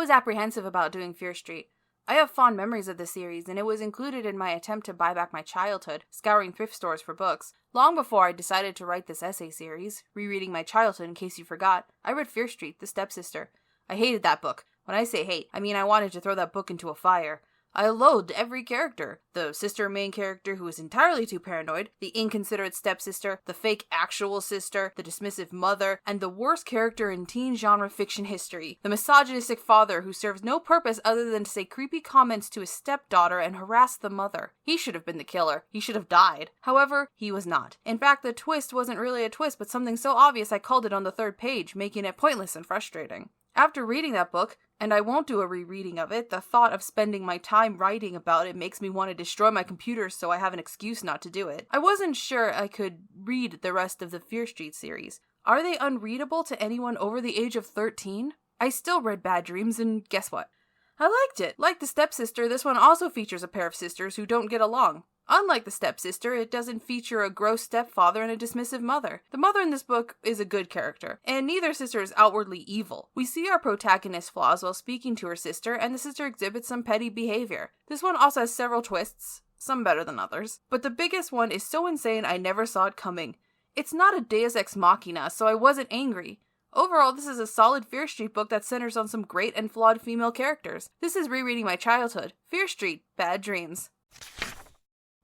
was apprehensive about doing Fear Street. I have fond memories of the series, and it was included in my attempt to buy back my childhood, scouring thrift stores for books. Long before I decided to write this essay series, Rereading My Childhood in case you forgot, I read Fear Street, The Stepsister. I hated that book. When I say hate, I mean I wanted to throw that book into a fire. I loathed every character. The sister main character who was entirely too paranoid, the inconsiderate stepsister, the fake actual sister, the dismissive mother, and the worst character in teen genre fiction history, the misogynistic father who serves no purpose other than to say creepy comments to his stepdaughter and harass the mother. He should have been the killer. He should have died. However, he was not. In fact, the twist wasn't really a twist, but something so obvious I called it on the third page, making it pointless and frustrating. After reading that book, and I won't do a rereading of it, the thought of spending my time writing about it makes me want to destroy my computer so I have an excuse not to do it. I wasn't sure I could read the rest of the Fear Street series. Are they unreadable to anyone over the age of 13? I still read Bad Dreams, and guess what? I liked it. Like The Stepsister, this one also features a pair of sisters who don't get along. Unlike The Stepsister, it doesn't feature a gross stepfather and a dismissive mother. The mother in this book is a good character, and neither sister is outwardly evil. We see our protagonist's flaws while speaking to her sister, and the sister exhibits some petty behavior. This one also has several twists, some better than others, but the biggest one is so insane I never saw it coming. It's not a deus ex machina, so I wasn't angry. Overall, this is a solid Fear Street book that centers on some great and flawed female characters. This is Rereading My Childhood. Fear Street, Bad Dreams.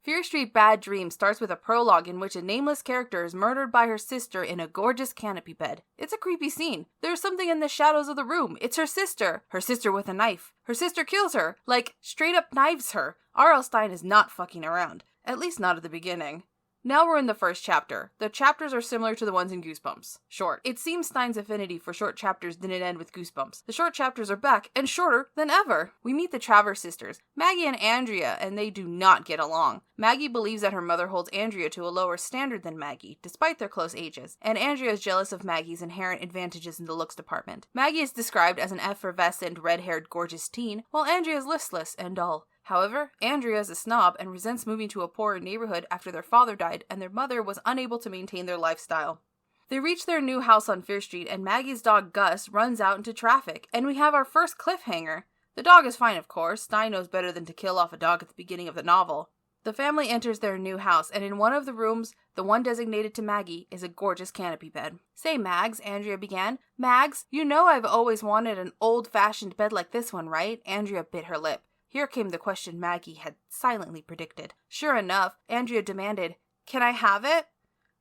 Fear Street Bad Dreams starts with a prologue in which a nameless character is murdered by her sister in a gorgeous canopy bed. It's a creepy scene. There's something in the shadows of the room. It's her sister. Her sister with a knife. Her sister kills her. Like, straight up knives her. R.L. Stine is not fucking around. At least not at the beginning. Now we're in the first chapter. The chapters are similar to the ones in Goosebumps. Short. It seems Stine's affinity for short chapters didn't end with Goosebumps. The short chapters are back, and shorter than ever. We meet the Travers sisters, Maggie and Andrea, and they do not get along. Maggie believes that her mother holds Andrea to a lower standard than Maggie, despite their close ages, and Andrea is jealous of Maggie's inherent advantages in the looks department. Maggie is described as an effervescent, red-haired, gorgeous teen, while Andrea is listless and dull. However, Andrea is a snob and resents moving to a poorer neighborhood after their father died and their mother was unable to maintain their lifestyle. They reach their new house on Fear Street and Maggie's dog Gus runs out into traffic, and we have our first cliffhanger. The dog is fine, of course. Stine knows better than to kill off a dog at the beginning of the novel. The family enters their new house, and in one of the rooms, the one designated to Maggie, is a gorgeous canopy bed. "Say, Mags," Andrea began. "Mags, you know I've always wanted an old-fashioned bed like this one, right?" Andrea bit her lip. Here came the question Maggie had silently predicted. Sure enough, Andrea demanded, "Can I have it?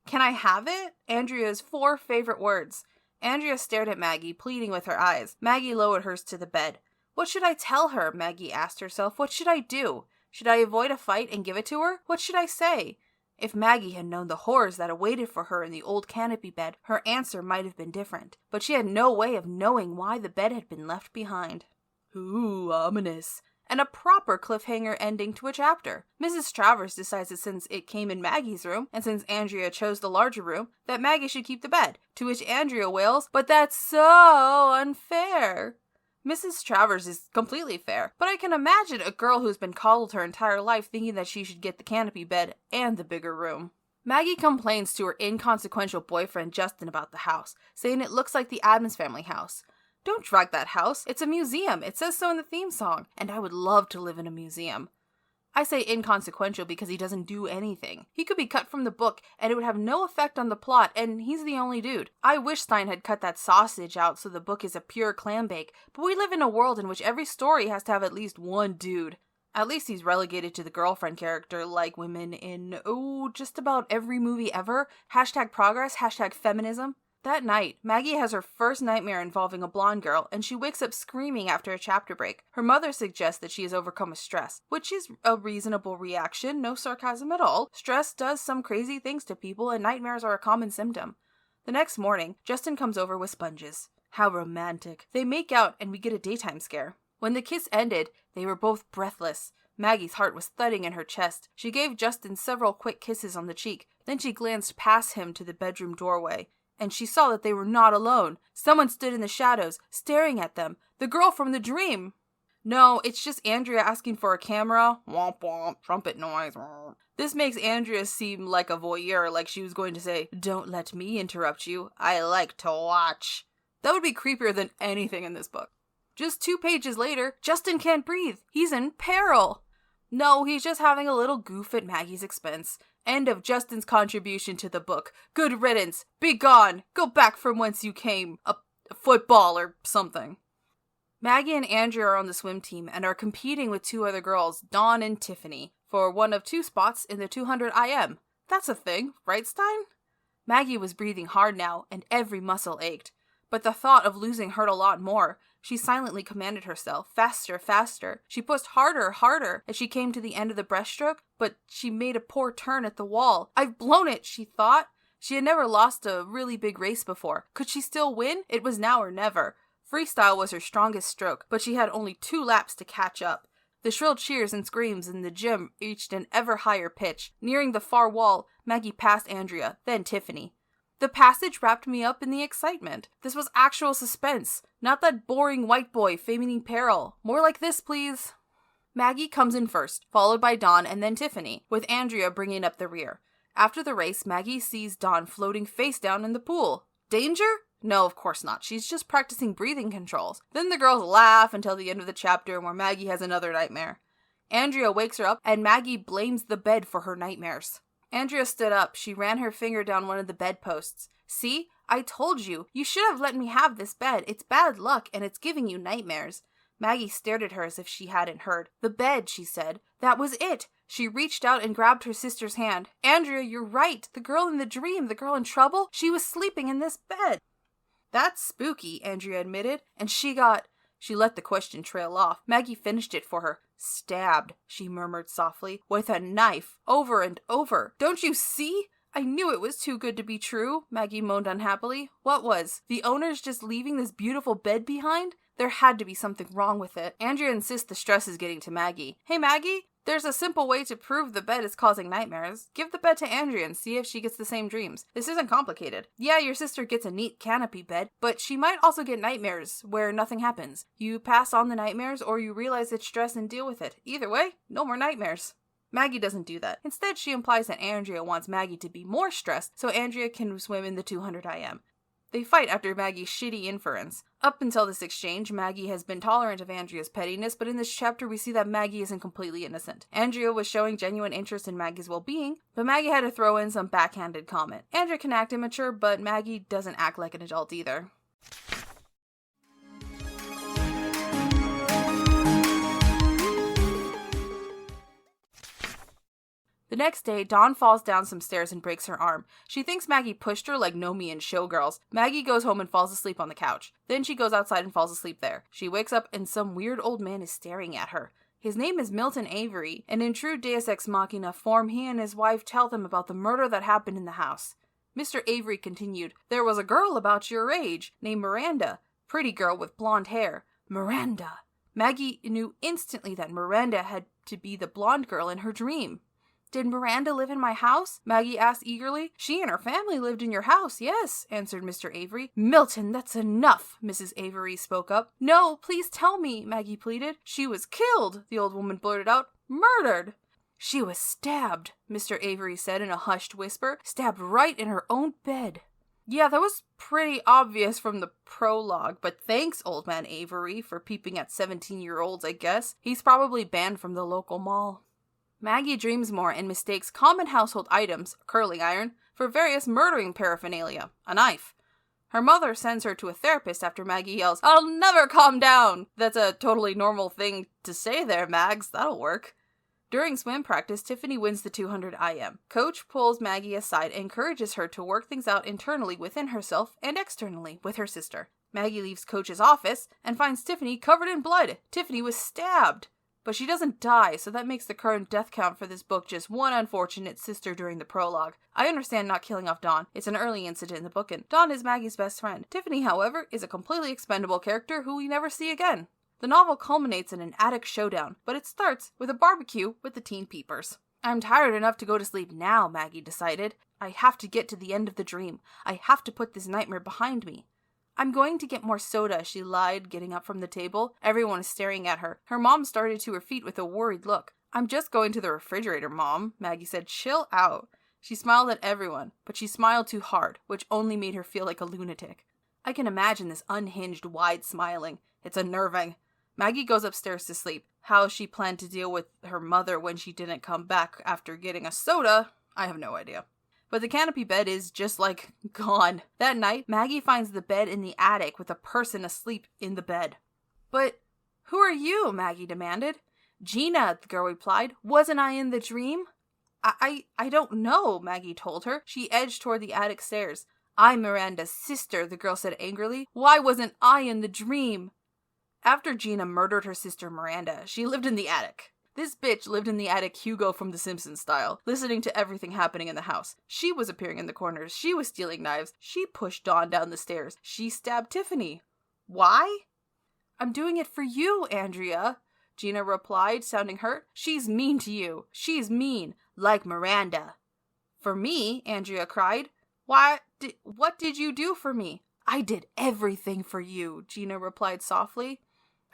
Can I have it?" Andrea's 4 favorite words. Andrea stared at Maggie, pleading with her eyes. Maggie lowered hers to the bed. What should I tell her? Maggie asked herself. What should I do? Should I avoid a fight and give it to her? What should I say? If Maggie had known the horrors that awaited for her in the old canopy bed, her answer might have been different. But she had no way of knowing why the bed had been left behind. Ooh, ominous. And a proper cliffhanger ending to a chapter. Mrs. Travers decides that since it came in Maggie's room, and since Andrea chose the larger room, that Maggie should keep the bed, to which Andrea wails, "But that's so unfair." Mrs. Travers is completely fair, but I can imagine a girl who's been coddled her entire life thinking that she should get the canopy bed and the bigger room. Maggie complains to her inconsequential boyfriend Justin about the house, saying it looks like the Addams family house. Don't drag that house. It's a museum. It says so in the theme song. And I would love to live in a museum. I say inconsequential because he doesn't do anything. He could be cut from the book and it would have no effect on the plot, and he's the only dude. I wish Stine had cut that sausage out so the book is a pure clam bake, but we live in a world in which every story has to have at least one dude. At least he's relegated to the girlfriend character like women in, just about every movie ever. #progress, #feminism. That night, Maggie has her first nightmare involving a blonde girl, and she wakes up screaming after a chapter break. Her mother suggests that she has overcome with stress, which is a reasonable reaction, no sarcasm at all. Stress does some crazy things to people, and nightmares are a common symptom. The next morning, Justin comes over with sponges. How romantic. They make out, and we get a daytime scare. When the kiss ended, they were both breathless. Maggie's heart was thudding in her chest. She gave Justin several quick kisses on the cheek, then she glanced past him to the bedroom doorway. And she saw that they were not alone. Someone stood in the shadows, staring at them. The girl from the dream. No, it's just Andrea asking for a camera. Womp womp, trumpet noise. This makes Andrea seem like a voyeur, like she was going to say, "Don't let me interrupt you. I like to watch." That would be creepier than anything in this book. Just 2 pages later, Justin can't breathe. He's in peril. No, he's just having a little goof at Maggie's expense. End of Justin's contribution to the book. Good riddance. Be gone. Go back from whence you came. A football or something. Maggie and Andrea are on the swim team and are competing with 2 other girls, Dawn and Tiffany, for one of 2 spots in the 200 IM. That's a thing, right, Stine? Maggie was breathing hard now, and every muscle ached. But the thought of losing hurt a lot more. She silently commanded herself, faster, faster. She pushed harder, harder, as she came to the end of the breaststroke, but she made a poor turn at the wall. I've blown it, she thought. She had never lost a really big race before. Could she still win? It was now or never. Freestyle was her strongest stroke, but she had only 2 laps to catch up. The shrill cheers and screams in the gym reached an ever higher pitch. Nearing the far wall, Maggie passed Andrea, then Tiffany. The passage wrapped me up in the excitement. This was actual suspense, not that boring white boy feigning peril. More like this, please. Maggie comes in first, followed by Dawn and then Tiffany, with Andrea bringing up the rear. After the race, Maggie sees Dawn floating face down in the pool. Danger? No, of course not. She's just practicing breathing controls. Then the girls laugh until the end of the chapter where Maggie has another nightmare. Andrea wakes her up and Maggie blames the bed for her nightmares. Andrea stood up. She ran her finger down one of the bedposts. See? I told you. You should have let me have this bed. It's bad luck and it's giving you nightmares. Maggie stared at her as if she hadn't heard. The bed, she said. That was it. She reached out and grabbed her sister's hand. Andrea, you're right. The girl in the dream, the girl in trouble, she was sleeping in this bed. That's spooky, Andrea admitted, and she let the question trail off. Maggie finished it for her. Stabbed, she murmured softly, with a knife, over and over. Don't you see? I knew it was too good to be true, Maggie moaned unhappily. What was? The owners just leaving this beautiful bed behind? There had to be something wrong with it. Andrea insists the stress is getting to Maggie. Hey, Maggie, there's a simple way to prove the bed is causing nightmares. Give the bed to Andrea and see if she gets the same dreams. This isn't complicated. Yeah, your sister gets a neat canopy bed, but she might also get nightmares where nothing happens. You pass on the nightmares or you realize it's stress and deal with it. Either way, no more nightmares. Maggie doesn't do that. Instead, she implies that Andrea wants Maggie to be more stressed so Andrea can swim in the 200 IM. They fight after Maggie's shitty inference. Up until this exchange, Maggie has been tolerant of Andrea's pettiness, but in this chapter we see that Maggie isn't completely innocent. Andrea was showing genuine interest in Maggie's well-being, but Maggie had to throw in some backhanded comment. Andrea can act immature, but Maggie doesn't act like an adult either. The next day, Dawn falls down some stairs and breaks her arm. She thinks Maggie pushed her like Nomi in Showgirls. Maggie goes home and falls asleep on the couch. Then she goes outside and falls asleep there. She wakes up and some weird old man is staring at her. His name is Milton Avery, and in true Deus Ex Machina form, he and his wife tell them about the murder that happened in the house. Mr. Avery continued, "There was a girl about your age, named Miranda. Pretty girl with blonde hair. Miranda." Maggie knew instantly that Miranda had to be the blonde girl in her dream. "Did Miranda live in my house?" Maggie asked eagerly. "She and her family lived in your house, yes," answered Mr. Avery. "Milton, that's enough," Mrs. Avery spoke up. "No, please tell me," Maggie pleaded. "She was killed," the old woman blurted out. "Murdered." "She was stabbed," Mr. Avery said in a hushed whisper. "Stabbed right in her own bed." Yeah, that was pretty obvious from the prologue, but thanks, Old Man Avery, for peeping at 17-year-olds, I guess. He's probably banned from the local mall. Maggie dreams more and mistakes common household items, a curling iron, for various murdering paraphernalia, a knife. Her mother sends her to a therapist after Maggie yells, "I'll never calm down!" That's a totally normal thing to say there, Mags. That'll work. During swim practice, Tiffany wins the 200 IM. Coach pulls Maggie aside and encourages her to work things out internally within herself and externally with her sister. Maggie leaves Coach's office and finds Tiffany covered in blood. Tiffany was stabbed. But she doesn't die, so that makes the current death count for this book just one unfortunate sister during the prologue. I understand not killing off Dawn. It's an early incident in the book, and Dawn is Maggie's best friend. Tiffany, however, is a completely expendable character who we never see again. The novel culminates in an attic showdown, but it starts with a barbecue with the teen peepers. "I'm tired enough to go to sleep now," Maggie decided. "I have to get to the end of the dream. I have to put this nightmare behind me." "I'm going to get more soda," she lied, getting up from the table. Everyone is staring at her. Her mom started to her feet with a worried look. "I'm just going to the refrigerator, Mom," Maggie said. "Chill out." She smiled at everyone, but she smiled too hard, which only made her feel like a lunatic. I can imagine this unhinged, wide smiling. It's unnerving. Maggie goes upstairs to sleep. How she planned to deal with her mother when she didn't come back after getting a soda, I have no idea. But the canopy bed is just gone. That night, Maggie finds the bed in the attic with a person asleep in the bed. But who are you? Maggie demanded. Gina, the girl replied. Wasn't I in the dream? I don't know, Maggie told her. She edged toward the attic stairs. I'm Miranda's sister, the girl said angrily. Why wasn't I in the dream? After Gina murdered her sister Miranda, she lived in the attic. This bitch lived in the attic Hugo from The Simpsons style, listening to everything happening in the house. She was appearing in the corners. She was stealing knives. She pushed Dawn down the stairs. She stabbed Tiffany. Why? I'm doing it for you, Andrea, Gina replied, sounding hurt. She's mean to you. She's mean, like Miranda. For me? Andrea cried. What did you do for me? I did everything for you, Gina replied softly.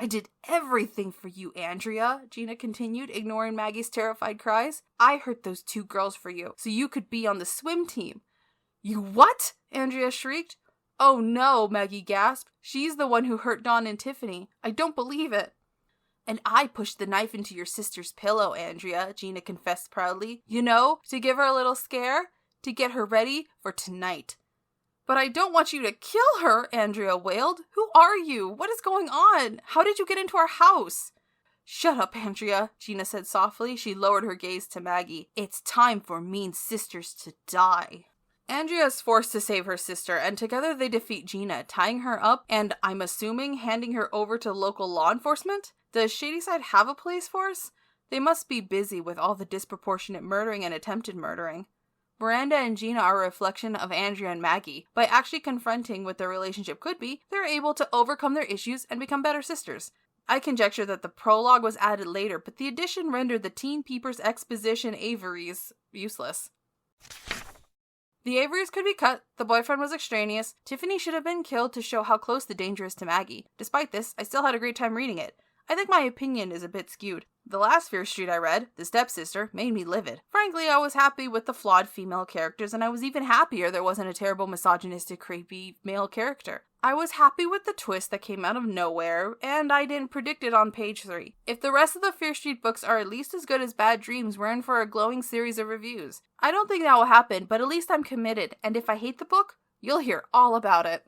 I did everything for you, Andrea, Gina continued, ignoring Maggie's terrified cries. I hurt those 2 girls for you, so you could be on the swim team. You what? Andrea shrieked. Oh no, Maggie gasped. She's the one who hurt Dawn and Tiffany. I don't believe it. And I pushed the knife into your sister's pillow, Andrea, Gina confessed proudly. You know, to give her a little scare, to get her ready for tonight. But I don't want you to kill her, Andrea wailed. Who are you? What is going on? How did you get into our house? Shut up, Andrea, Gina said softly. She lowered her gaze to Maggie. It's time for mean sisters to die. Andrea is forced to save her sister, and together they defeat Gina, tying her up and, I'm assuming, handing her over to local law enforcement? Does Shadyside have a police force? They must be busy with all the disproportionate murdering and attempted murdering. Miranda and Gina are a reflection of Andrea and Maggie. By actually confronting what their relationship could be, they're able to overcome their issues and become better sisters. I conjecture that the prologue was added later, but the addition rendered the Teen Peepers exposition Averys useless. The Averys could be cut, the boyfriend was extraneous, Tiffany should have been killed to show how close the danger is to Maggie. Despite this, I still had a great time reading it. I think my opinion is a bit skewed. The last Fear Street I read, The Stepsister, made me livid. Frankly, I was happy with the flawed female characters, and I was even happier there wasn't a terrible misogynistic, creepy male character. I was happy with the twist that came out of nowhere, and I didn't predict it on page 3. If the rest of the Fear Street books are at least as good as Bad Dreams, we're in for a glowing series of reviews. I don't think that will happen, but at least I'm committed, and if I hate the book, you'll hear all about it.